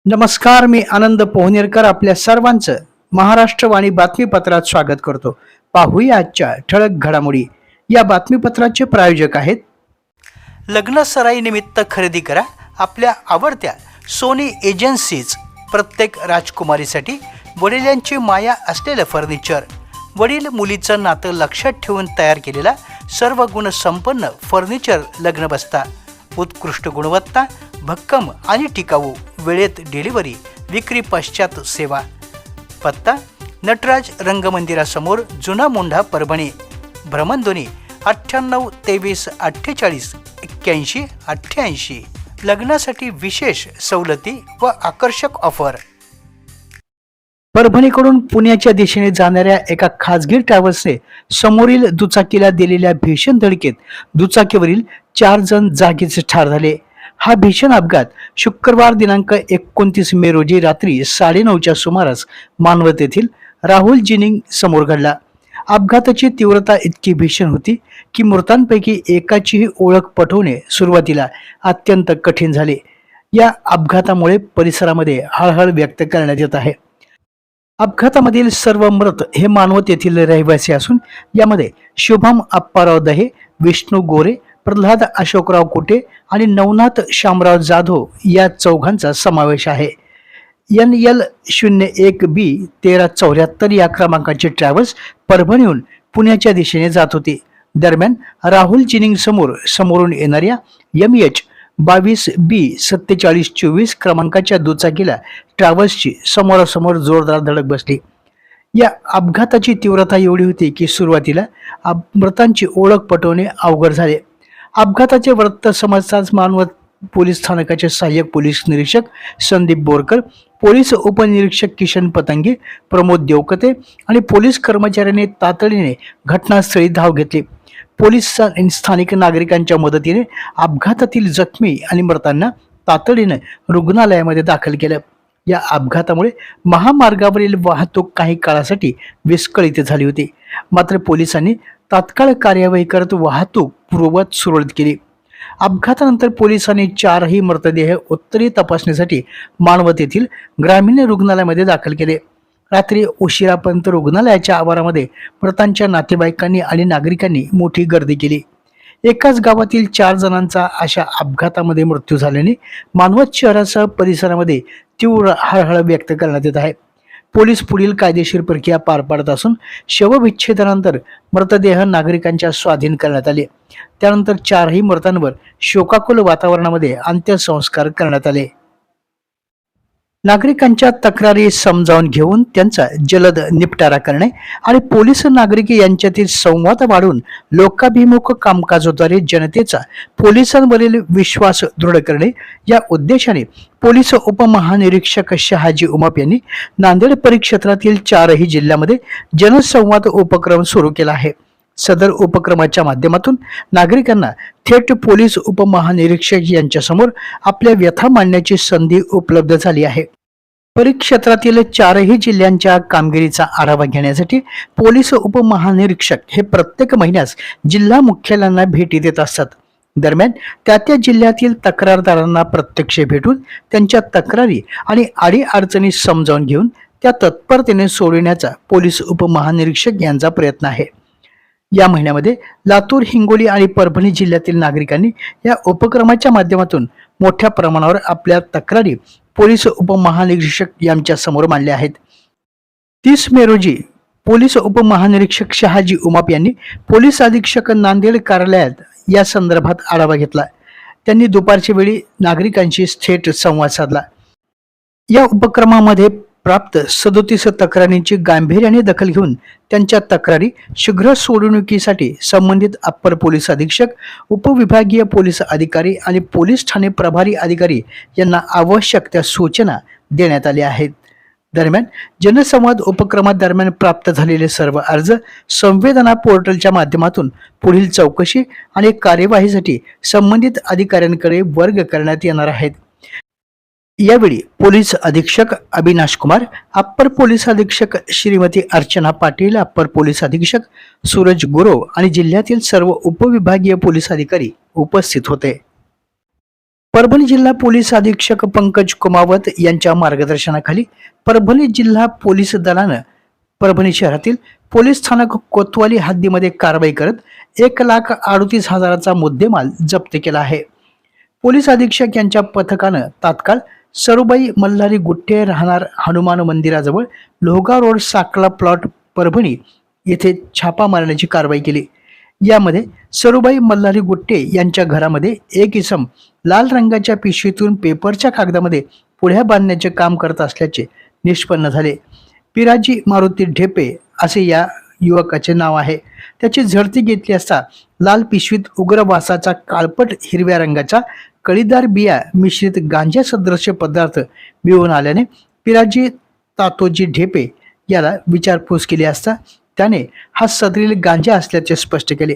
नमस्कार, मी आनंद पोहनेरकर आपल्या सर्वांचं महाराष्ट्रवाणी बातमीपत्रात स्वागत करतो. पाहूया आजच्या ठळक घडामोडी. या बातमीपत्राचे प्रायोजक आहेत लग्न सराईनिमित्त खरेदी करा आपल्या आवडत्या सोनी एजन्सीज. प्रत्येक राजकुमारीसाठी वडिलांची माया असलेलं फर्निचर. वडील मुलीचं नातं लक्षात ठेवून तयार केलेला सर्व गुणसंपन्न फर्निचर लग्न बसता. उत्कृष्ट गुणवत्ता, भक्कम आणि टिकाऊ, वेळेत डिलिव्हरी, विक्री पश्चात सेवा. पत्ता नटराज रंगमंदिरासमोर, जुना मोंढा, परभणी. भ्रमणध्वनी 9823488188. लग्नासाठी विशेष सवलती व आकर्षक ऑफर. परभणीकडून पुण्याच्या दिशेने जाणाऱ्या एका खासगी ट्रॅव्हल्सने समोरील दुचाकीला दिलेल्या भीषण धडकेत दुचाकीवरील 4 जण जागीच ठार झाले. हा भीषण अपघात शुक्रवार दिनांक 29 मे रोजी रात्री 9:30च्या सुमारास मानवत येथील राहुल जिनिंग समोर घडला. अपघाताची तीव्रता इतकी भीषण होती की मृतांपैकी एकाचीही ओळख पटवणे सुरुवातीला अत्यंत कठीण झाले. या अपघातामुळे परिसरामध्ये हळहळ व्यक्त करण्यात येत आहे. अपघातामधील सर्व मृत हे मानवत येथील रहिवासी असून यामध्ये शुभम अप्पाराव दहे, विष्णू गोरे, प्रल्हाद अशोकराव कुटे आणि नवनाथ शामराव जाधव या चौघांचा समावेश आहे. NL01B 1374 या क्रमांकाचे ट्रॅव्हल्स परभणीहून पुण्याच्या दिशेने जात होते. दरम्यान राहुल जिनिंग समोरून येणाऱ्या MH22B 4724 क्रमांकाच्या दुचाकीला ट्रॅव्हल्सची समोरासमोर जोरदार धडक बसली. या अपघाताची तीव्रता एवढी होती की सुरुवातीला मृतांची ओळख पटवणे अवघड झाले. अपघाताचे वृत्त समजताच मानवत पोलीस स्थानकाचे सहाय्यक पोलीस निरीक्षक संदीप बोरकर, पोलीस उपनिरीक्षक किशन पतंगे, प्रमोद देवकते आणि पोलीस कर्मचाऱ्यांनी तातडीने घटनास्थळी धाव घेतली. पोलीस स्थानिक नागरिकांच्या मदतीने अपघातातील जखमी आणि मृतांना तातडीने रुग्णालयामध्ये दाखल केलं. या अपघातामुळे महामार्गावरील वाहतूक काही काळासाठी विस्कळीत झाली होती. मात्र पोलिसांनी तात्काळ कार्यवाही करत वाहतूक पूर्ववत सुरळीत केली. अपघातानंतर पोलिसांनी 4ही मृतदेह उत्तरीय तपासणीसाठी मानवत येथील ग्रामीण रुग्णालयामध्ये दाखल केले. रात्री उशिरापर्यंत रुग्णालयाच्या आवारामध्ये मृतांच्या नातेवाईकांनी आणि नागरिकांनी मोठी गर्दी केली. एकाच गावातील 4 जणांचा अशा अपघातामध्ये मृत्यू झाल्याने मानवत शहरासह परिसरामध्ये तीव्र हळहळ व्यक्त करण्यात येत आहे. पोलीस पुढील कायदेशीर प्रक्रिया पार पाडत असून शवविच्छेदनानंतर मृतदेह नागरिकांच्या स्वाधीन करण्यात आले. त्यानंतर 4ही मृतांवर शोकाकुल वातावरणामध्ये अंत्यसंस्कार करण्यात आले. नागरिकांच्या तक्रारी समजावून घेऊन त्यांचा जलद निपटारा करणे आणि पोलीस नागरिक यांच्यातील संवाद वाढवून लोकाभिमुख कामकाजाद्वारे जनतेचा पोलिसांवरील विश्वास दृढ करणे या उद्देशाने पोलीस उपमहानिरीक्षक शहाजी उमाप यांनी नांदेड परिक्षेत्रातील 4ही जिल्ह्यामध्ये जनसंवाद उपक्रम सुरू केला आहे. सदर उपक्रमाच्या माध्यमातून नागरिकांना थेट पोलीस उपमहानिरीक्षक यांच्यासमोर आपल्या व्यथा मांडण्याची संधी उपलब्ध झाली आहे. परिक्षेत्रातील 4ही जिल्ह्यांच्या कामगिरीचा आढावा घेण्यासाठी पोलीस उपमहानिरीक्षक हे प्रत्येक महिन्यास जिल्हा मुख्यालयांना भेटी देत असतात. दरम्यान त्या जिल्ह्यातील तक्रारदारांना प्रत्यक्ष भेटून त्यांच्या तक्रारी आणि अडीअडचणी समजावून घेऊन त्या तत्परतेने सोडविण्याचा पोलीस उपमहानिरीक्षक यांचा प्रयत्न आहे. या महिन्यामध्ये लातूर, हिंगोली आणि परभणी जिल्ह्यातील नागरिकांनी या उपक्रमाच्या माध्यमातून मोठ्या प्रमाणावर आपल्या तक्रारी पोलीस उपमहानिरीक्षक यांच्या समोर मांडल्या आहेत. 30 मे रोजी पोलीस उपमहानिरीक्षक शहाजी उमाप यांनी पोलीस अधीक्षक नांदेड कार्यालयात या संदर्भात आढावा घेतला. त्यांनी दुपारच्या वेळी नागरिकांशी थेट संवाद साधला. या उपक्रमामध्ये प्राप्त 37 तक्रारींची गांभीर्याने दखल घेऊन त्यांच्या तक्रारी शीघ्र सोडवणुकीसाठी संबंधित अप्पर पोलीस अधीक्षक, उपविभागीय पोलीस अधिकारी आणि पोलीस ठाणे प्रभारी अधिकारी यांना आवश्यक त्या सूचना देण्यात आल्या आहेत. दरम्यान जनसंवाद उपक्रमादरम्यान प्राप्त झालेले सर्व अर्ज संवेदना पोर्टलच्या माध्यमातून पुढील चौकशी आणि कार्यवाहीसाठी संबंधित अधिकाऱ्यांकडे वर्ग करण्यात येणार आहेत. यावेळी पोलीस अधीक्षक अविनाश कुमार, अप्पर पोलीस अधीक्षक श्रीमती अर्चना पाटील, अप्पर पोलीस अधीक्षक सूरज गुरव आणि जिल्ह्यातील सर्व उपविभागीय पोलीस अधिकारी उपस्थित होते. परभणी जिल्हा पोलीस अधीक्षक पंकज कुमावत यांच्या मार्गदर्शनाखाली परभणी जिल्हा पोलीस दलानं परभणी शहरातील पोलीस स्थानक कोतवाली हद्दीमध्ये कारवाई करत 1,38,000चा मुद्देमाल जप्त केला आहे. पोलीस अधीक्षक यांच्या पथकानं तात्काळ सरुबाई मल्हारी गुट्टे राहणार हनुमान मंदिराजवळ लोहगाव रोड साकला प्लॉट परभणी येथे छापा मारण्याची कारवाई केली. यामध्ये सरुबाई मल्हारी गुट्टे यांच्या घरामध्ये एक इसम लाल रंगाच्या पिशवीतून पेपरच्या कागदामध्ये पुढ्या बांधण्याचे काम करत असल्याचे निष्पन्न झाले. पिराजी मारुती ढेपे असे या युवकाचे नाव आहे. त्याची झडती घेतली असता लाल पिशवीत उग्र वासाचा काळपट हिरव्या रंगाचा कळीदार बिया मिश्रित गांजा सदृश्य पदार्थ मिळून आल्याने पिराजी तातोजी ढेपे याला विचारपूस केली असता त्याने हा सदरील गांजा असल्याचे स्पष्ट केले.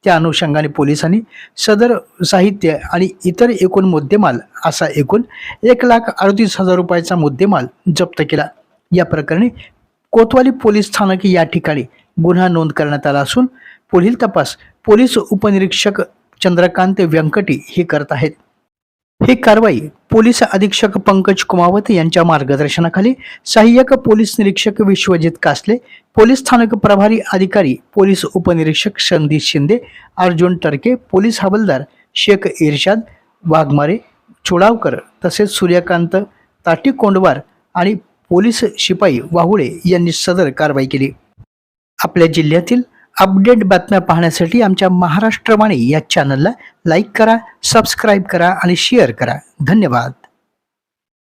त्या अनुषंगाने पोलिसांनी सदर साहित्य आणि इतर एकूण मुद्देमाल असा एकूण 1,38,000 रुपयाचा मुद्देमाल जप्त केला. या प्रकरणी कोतवाली पोलीस स्थानक या ठिकाणी गुन्हा नोंद करण्यात आला असून पुढील तपास पोलीस उपनिरीक्षक चंद्रकांत व्यंकटी हे करत आहेत. ही कारवाई पोलीस अधीक्षक पंकज कुमावत यांच्या मार्गदर्शनाखाली सहाय्यक पोलीस निरीक्षक विश्वजित कासले, पोलीस स्थानक प्रभारी अधिकारी पोलीस उपनिरीक्षक संदीप शिंदे, अर्जुन टर्के, पोलीस हवालदार शेख इर्शाद वाघमारे चुडावकर तसेच सूर्यकांत ताटीकोंडवार आणि पोलीस शिपाई वाहुळे यांनी सदर कारवाई केली. आपल्या जिल्ह्यातील अपडेट बातम्या पाहण्यासाठी आमच्या महाराष्ट्रवाणी या चॅनलला लाईक करा, सबस्क्राईब करा आणि शेअर करा. धन्यवाद.